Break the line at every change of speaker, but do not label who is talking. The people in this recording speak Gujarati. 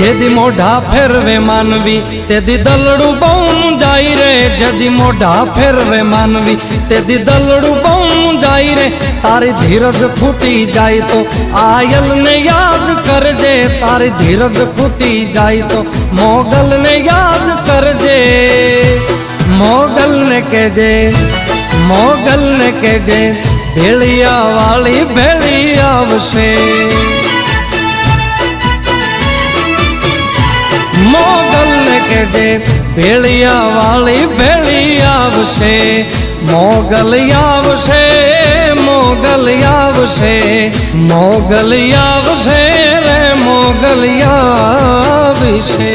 જેદી મોઢા ફેરવે માનવી તેદી દલડું બહુ જાય રે, જેદી મોઢા ફેરવે માનવી તેદી દલડું બહુ જાય રે। તારી ધીરજ ખૂટી જાય તો આયલને યાદ કરજે, તારી ધીરજ ખૂટી જાય તો મોગલને યાદ કરજે। મોગલને કહેજે, મોગલને કહેજે ભેળિયા વાળી ભેળી આવશે। મોગલને કહેજે ભેળિયા વાળી ભેળી આવશે। મોગલ આવશે, મોગલ આવશે, મોગલ આવશે રે મોગલ આવશે।